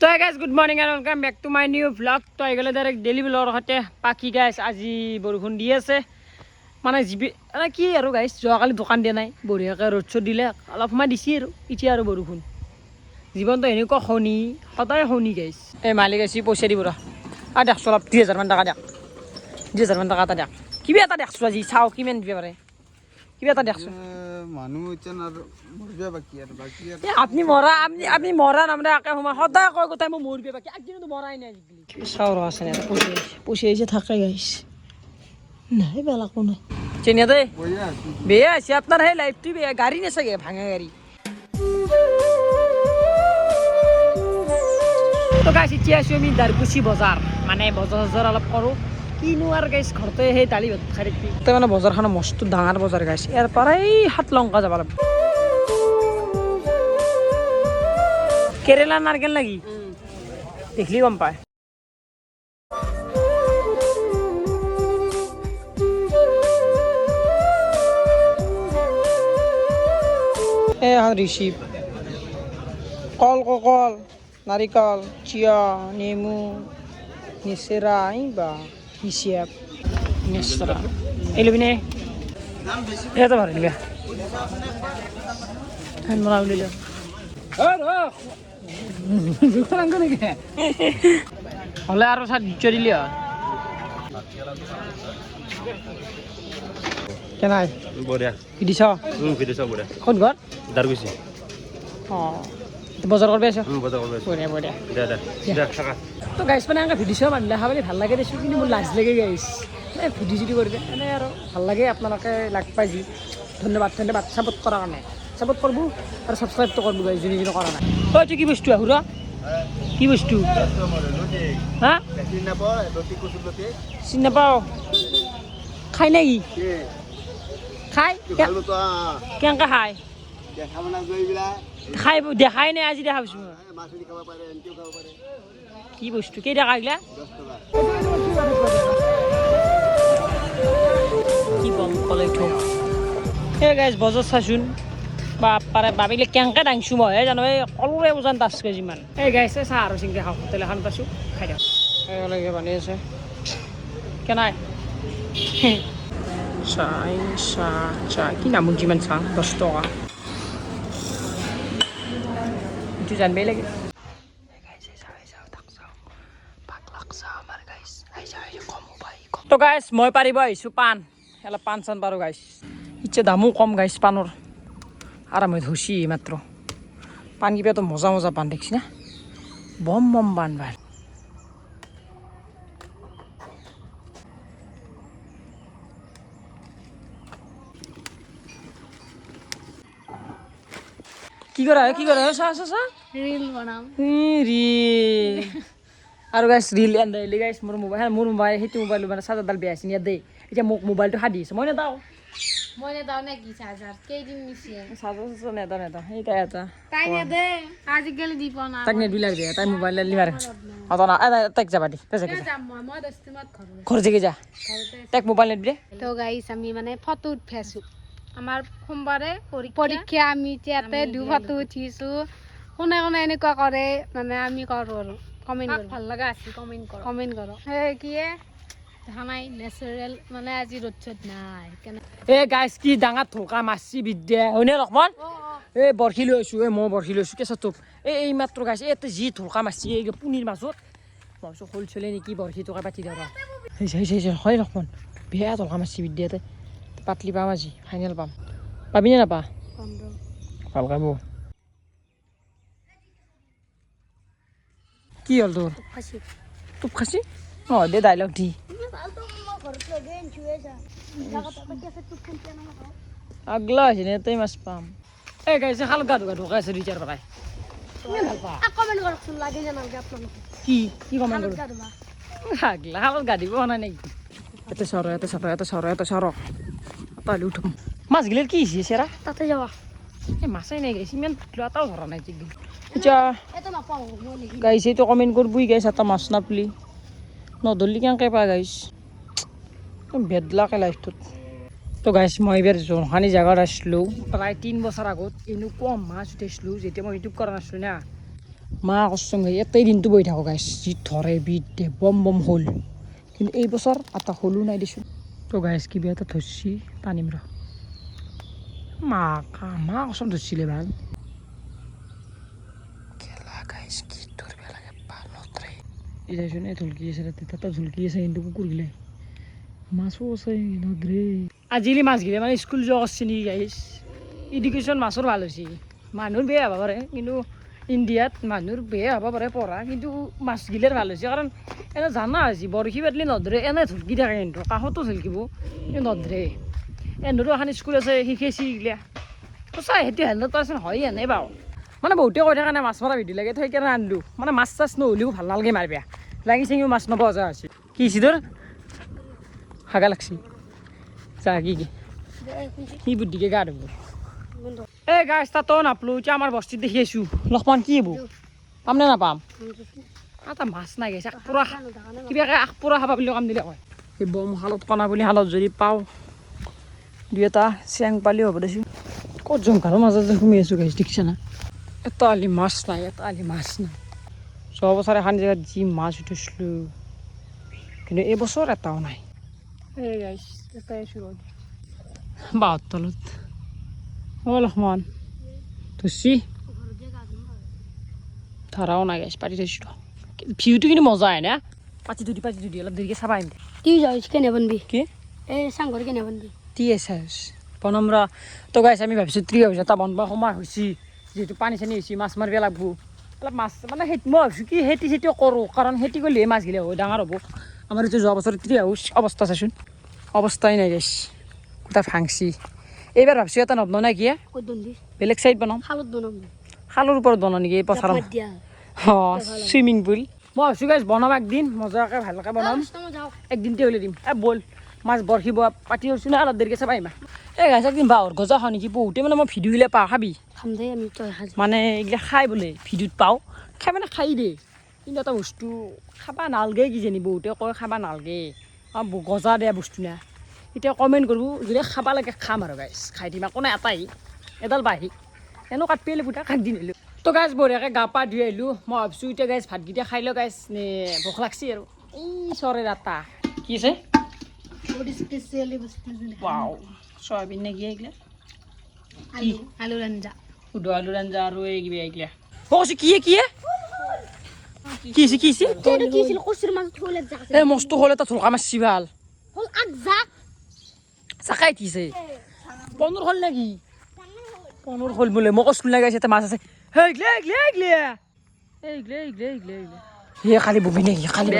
তো guys good morning and welcome back to my new vlog. তো আহি গ'লে ডাইৰেক্ট ডেইলি ব্লগৰ সৈতে পাখি গাইজ আজি বৰষুণ দি আছে মানে কি আৰু গাইজ যোৱাকালি দোকান দিয়া নাই বঢ়িয়াকৈ ৰ'দ চ'দ দিলে অলপ সময় দিছে আৰু এতিয়া আৰু বৰষুণ জীৱনটো এনেকুৱা শনি সদায় শনি গাইজ। এই মালিক আছে পইচা দিব ৰ দেখছো অলপ 2,000 মান টকা দিয়ক 2,000 মান টকা এটা দিয়ক কিবা এটা দেখছো আজি চাওঁ কিমান দিব পাৰে কিবা এটা দেখছো আপনি মরা আপনি মরা আমরা একে সময় সদায় কয় কোথায় মই মরবে বাকি একদিনও তো মরাই নাই চাও আছে না পুষে এসে থাকে গাইস নাই বেলা কোনো চিনিয়া দে বেয়ে আছে আপনার হে লাইফ তুই গাড়ি নেছে গে ভাঙা গাড়ি। তো গাইস ইচ্ছা আছো আমি দারকুচি বজাৰ মানে বজাৰ অলপ কৰোঁ কিনো আৰ গাইস ঘৰতে সেই দালি ভাত খাই থাকি তো মানে বজাৰখান মস্ত ডাঙৰ বজাৰ গাইস ইয়াৰ পৰাই 7 লংকা যাব লাগিব কেৰেলা নারকেল লাগি দেখলি গম পায় ঋষি কল কল নারিকল চিয়া নেমু নেসেরা বা হিসেব নেসরা এলো বিনে এটা ভালো নিবে হ্যাঁ মনে হইলো হলে আরো সাত দিলি কেনাই বঢ়িয়া দিছ বঢ়িয়া কোন ঘর দারগুছি বজাৰ কৰিব আছো বঢ়িয়া বঢ়িয়া তো গাইছ মানে এনেকৈ ভিডিঅ' মানুহে খাবলৈ ভাল লাগে দেখিছোঁ কিন্তু মোৰ লাজ লাগে গাইছ ভিডিঅ' যদি কৰিবে এনে আৰু ভাল লাগে আপোনালোকে লাগ পাই যি ধন্যবাদ ছাপোৰ্ট কৰাৰ কাৰণে ছাপোৰ্ট কৰিব আৰু ছাবস্ক্ৰাইবটো কৰিব গাইছ যোনে যোনে কৰা নাই এইটো কি বস্তু আহুৰা কি বস্তু হা চিনি নাপাওঁ খাই নেকি খাই কেনেকৈ খাই খাই দেখাই নাই আজি দেখা পাইছো কি বস্তু কেই দেখা গিলা কি বম কলে এই গাইজ বজাৰ চাইছোন বাপাৰে ভাবিলে কেনেকৈ দাংছো মই জানো এই কলোৰে ওজন 10 কেজি মান এই গাইজ চাহ আৰু চিংকে খাওঁ হোটেল এখন পাইছোঁ খাই দিওঁ একেলগে বানি আছে কেনাই চাহ কি নামত যিমান চাহ 10 টকা জানবেই লাগে তো গাইছ মই পাৰিব আহিছোঁ পাণ অলপ পাণ চান পাৰোঁ গাইছ ইচ্ছা দামো কম গাইছ পাণৰ আৰু মই ধুছি মাত্ৰ পাণ কিবাটো মজা মজা পাণ দেখছি না বম বম পাণ ভাই কি কৰা চা ৰিল বানাম ৰিল আৰু গাইছ ৰিল এন্দাইলি গাইছ মোৰ মোবাইল সেইটো মোবাইল মানে চাৰ্জাৰডাল বেয়া আছে নিয়া দেই এতিয়া মোক মোবাইলটো সাদি আছে মই নেদাওঁ নাকি চার্জার কেইদিন নিছে চাৰ্জাৰ নেদা সেইটাই এটা তাই নে দে আজিকালি দিব না তাক নেদিলাৰ বেয়া তাই মোবাইল লিমাৰ অত না তাইক যাবা দি যাম মই 10 দিনত ঘৰ জেগে যা তাইক মোবাইল নেদি তো গাইস আমি মানে ফটো উঠাইছো আমার সোমবারে পরীক্ষা আমি ইয়াতে দু ফটো উঠিছো কোনে কোনে এনেকুৱা কৰে মানে আমি কৰো আৰু কমেন্ট কৰক ভাল লগা আছে কমেন্ট কৰক হে কিয়ে দেখা নাই নেচাৰেল মানে আজি ৰ'দ নাই কেনে এ গাইছ কি ডাঙৰ থোকা মাছি বিদ্যা হয়নে ৰকমান এ বৰশী লৈ আছো মই বৰশী লৈছো কেঁচা টোপ এই মাত্ৰ গাইছ এতে যি থোকা মাছি এই পুনিৰ মাজত ভাবছো খোল চলে নেকি বৰশী টকা পাতি দিওঁ হয় ৰকমান বেয়া থোকা মাছি বিদ্যাতে পাতলি পাম আজি ফাইনেল পাম পাবিনে নাপা ভাল কাব কি হ'ল তোৰ টোপ খাচি দে ডাইলগ দি আগলা হৈছে নে তই মাছ পাম এই গাইছে খাল গা ধোকা আছে ৰিচাৰ পৰাই কি কমেণ্ট কৰোঁ আগলা খালত গা দিব নাই নেকি এতে চৰ তাহলে উঠুম মাছ গিলের কি হয়েছে সেরা তাতে যাওয়া এই মাছাই নাই গাইছে ইমান এটাও ধরা নাই যে আচ্ছা গাইছে তো কমেন্ট করবই গাইছে এটা মাছ নাপলি নধরলি কেনেকৈ পা গাইছ বেদলাকে লাইফটোত তো গাইছ মই এবাৰ যোনখানি জাগাত আছিলোঁ প্ৰায় 3 বছৰ আগত এনেকুৱা মাছ উঠাইছিলোঁ যেতিয়া মই ইউটিউব কৰা নাছিলোঁ না মা কচম এতেই দিনটো বহি থাকো গাইছ যি ধৰে বিট দে বম বম হ'ল কিন্তু এই বছৰ এটা হলো নাই দেচোন তো গাইছ কিবা এটা ধৰছি টানিম ৰ মা কচম ধৰছিলে ভাল খেলা গাইছ কি ধৰিব লাগে পালত ৰে এটাচোন এই ঢুলকি আছে তাতে ঢুলকি আছে কিন্তু কুকুৰগিলে মাছো আছে নদৰে আজিলি মাছগিলে মানে স্কুল যোৱা কৰিছে নেকি গাইছ এডুকেশ্যন মাছৰ ভাল হৈছে মানুহৰ বেয়া হ'ব পাৰে কিন্তু ইণ্ডিয়াত মানুহৰ বেয়া হ'ব পাৰে পঢ়া কিন্তু মাছগিলাৰ ভাল হৈছে কাৰণ এনে জানা হৈছে বৰশী পাতলি নধৰে এনে ঢুলকি থাকে কিন্তু কাষতো ঢুলকিব কিন্তু নধৰে এন্দৰো এখন স্কুল আছে শিকাইছে এইগিলা সঁচাই সেইটো হেণ্ডত পাৰ্চেণ্ট হয় এনেই বাৰু মানে বহুতে কৈ থাকে নাই মাছ মৰা ভিডিঅ' লাগে থৈ কেনে আনিলোঁ মানে মাছ চাছ নহ'লেও ভাল নালাগে মাৰিবা লাগি চিঙিও মাছ নোপোৱা যোৱা হৈছে কি হৈছে তোৰ হাগা লাগছি যা কি সি বুদ্ধিকে গা ধুব এই গাছ তাতো নাপলো এতিয়া আমাৰ বস্তিত দেখি আছোঁ লক্ষমান কি হব পাম নে নাপাম এটা মাছ নাই গৈছে পুৰা কিবাকৈ আগ পুৰা খাবা বুলি কাম দিলে কয় সেই বম শালত কণা বুলি শালত যদি পাওঁ দুই এটা চেং পালি হ'ব দেচোন ক'ত জংঘালৰ মাজত যে সোমাই আছোঁ গাইছ দেখিছে না এটা আলি মাছ নাই যোৱা বছৰ এখন জেগাত যি মাছ উঠিছিলোঁ কিন্তু এইবছৰ এটাও নাই এই গাইছ এটাই আছোঁ বাঁহৰ তলত লক্ষমান ধৰছি ধৰাও নাই গাইছ পাতি থৈছোঁ ভিউটো কিন্তু মজা আহে না পাতি ধৰি অলপ দেৰিকৈ চাবা আহিম তুই যাইছ কেনে বনবি কি এই চাংঘৰ কেনে বনবি টিয়ে চাইছ বনাম ৰ তো গাইছ আমি ভাবিছোঁ ত্ৰি হাউচ এটা বনবা সময় হৈছে যিহেতু পানী চানী হৈছে মাছ মাৰিব লাগব অলপ মাছ মানে মই ভাবিছোঁ কি খেতিও কৰোঁ কাৰণ খেতি কৰিলেহে মাছগিলা হয় ডাঙৰ হ'ব আমাৰ এইটো যোৱা বছৰ ত্ৰি হাউচ অৱস্থা চাচোন অৱস্থাই নাই গাইছ গোটা ভাংছি এইবাৰ ভাবিছোঁ এটা নবনাও নাই কি ক'ত বনবি বেলেগ চাইড বনাম শালত বনাম খালৰ ওপৰত বনাওঁ নেকি এই পথাৰত অঁ চুইমিং পুল মই ভাবিছোঁ গাইছ বনাম একদিন মজাকৈ ভালকৈ বনাম একদিনতে হ'লে দিম ব'ল মাছ বৰশী বোৱা পাতি হৈছোঁ না অলপ দেৰিকৈ চাব আহিম এই গাইছ একদিন বাঁহৰ গজা খাওঁ নেকি বহুতে মানে মই ভিডিঅ'গিলা পাওঁ খাবি মানে এইগিলা খাই বোলে ভিডিঅ'ত পাওঁ খাই মানে খাই দে কিন্তু এটা বস্তু খাবা নালগে কিজানি বহুতে কয় খাবা নালগে গজা দিয়া বস্তু না এতিয়া কমেণ্ট কৰিব যদি খাবা লাগে খাম আৰু গাইছ খাই দিম একো নাই এডাল বাঢ়ি এনেও কাটি পেলাই পুতা কাটি দি নিলোঁ তো গাইছ বঢ়িয়াকৈ গা পা ধুই আহিলোঁ মই ভাবিছোঁ এতিয়া গাইছ ভাতকেইটা খাই লওঁ গাইছ নে ভোক লাগছি আৰু এই চৰে ৰাতা কি আছে চয়াবিন নে কি এইগিলা আলুৰ আঞ্জা সুধো আলুৰ আঞ্জা আৰু এই কিবা এইগিলা কৈছোঁ কি এই মস্ত হ'ল এটা থলকা মাৰছি ভাল চাকাই দিছে পনৰ হ'ল নেকি পনৰ হ'ল বোলে মই কৈছিলোঁ নাই গাইছে এটা মাছ আছে কালি ববি নেকি কালি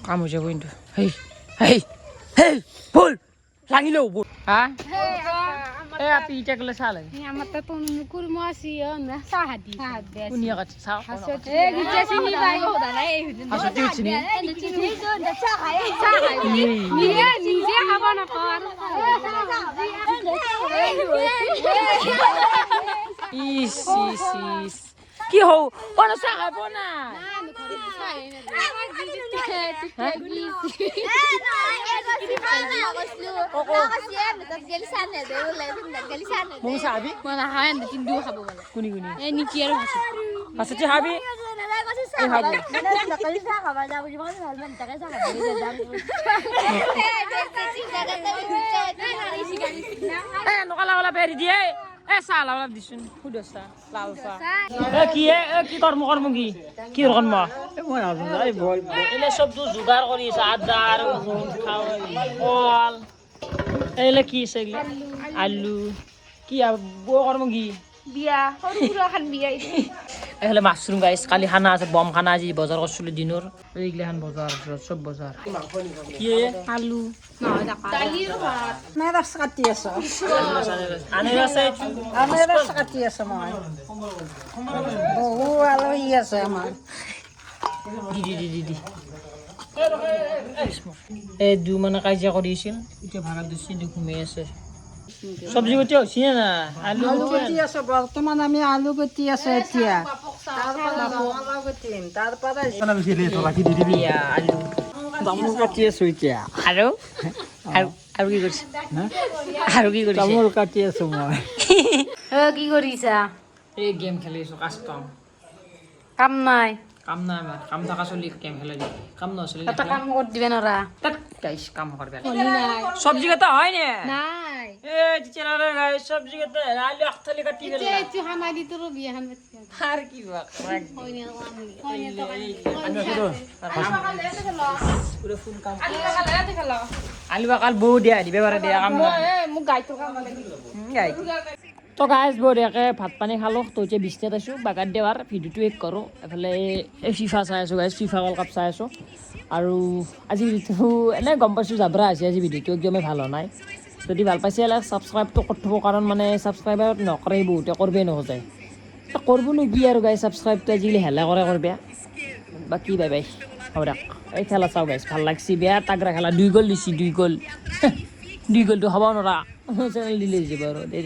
কাম হৈছে কিন্তু বল লাঙিলেও বল হা এই আপি ইটা গ'লে চাহ লাগে আমাৰ তাত কুৰমা আছে চাহ দি কুনিয়া কাটি চাহ হাঁচতি উঠছি নি নিজে খাব নাপাওঁ ইস কি হও কোন চাহ খাব না মোক চাবি মই নাখায় কিন্তু খাব পালে কোনি এই নিকি আৰু হাঁচতি খাবি নকালা পেৰি দিয়ে চাহ অলপ দিছোন সুধো চাহ লাল চাহ কি কৰ্ম কি কৰ্ম এনে চবটো যোগাৰ কৰি আছে আদা আৰু কল এইলে কি আছে আলু কি বৌ কৰ্ম কি বিয়া সৰু সুৰা খান বিয়া এইফালে মাছৰুম গাইছ কালি খানা আছে বম খানা আজি বজাৰ কৰিছিলোঁ দিনৰ এইগিলাখান বজাৰ চব বজাৰ কি আলু আনাৰস কাটি আছো মই বহু আলহী আছে আমাৰ দি এই দু মানে কাজিয়া কৰি আছিল এতিয়া ভাড়া দিছি ঘুমাই আছে চব্জি গুটি হৈছে না আলু গুটি আছো বৰ্তমান আমি আলু গুটি আছো এতিয়া তামোল কাটি আছো এতিয়া আৰু কি কৰিছে আৰু কি কৰিছে তামোল কাটি আছো মই কি কৰিছা এই গেম খেলি আছোঁ কাষ্টম কাম নাই কাম নাই আমাৰ কাম থকা চলি গেম খেলাই দিওঁ কাম নচলি এটা কাম কৰি দিবে নৰা গাইছ কাম করবে নাই সবজি কেটা হয় না নাই এ টিচারে গাইছ সবজি কেটা আলু আখতালি কাটি গেল এইটো খানা দি তোৰ বিয়াখন পাতি আর কি বাক পুরো ফুল কাম আলু বাকাল বউ দিয়া দিবে পারে দিয়া কাম নাই মোক গাইটোৰ কাম গাই তো গাইজ বঢ়িয়াকৈ ভাত পানী খালোঁ তো এতিয়া বিচনাত আছোঁ বাগাত দেৱাৰ ভিডিঅ'টো শেষ কৰোঁ এফালে এই ফিফা চাই আছোঁ গাইজ ফিফা ৱৰ্ল্ড কাপ চাই আছোঁ আৰু আজি ভিডিঅ'টো এনেই গম পাইছোঁ জাবৰা আছে আজি ভিডিঅ'টো একদমেই ভাল হোৱা নাই যদি ভাল পাইছে অলপ ছাবস্ক্ৰাইবটো কৰি থ'ব কাৰণ মানে ছাবস্ক্ৰাইবাৰ নকৰে বহুতে কৰিবই নোখোজে কৰিবনো কি আৰু গাইজ ছাবস্ক্ৰাইবটো আজিকালি হেলা কৰে কৰিবা বাকী বাই বাই হ'ব দিয়ক এই খেলা চাওঁ গাইজ ভাল লাগছি বেয়া তাগৰা খেলা 2 গ'ল দিছি 2 গ'ল 2 গ'লটো হ'ব নোৱাৰা চেনেল দিলে যাব আৰু দেই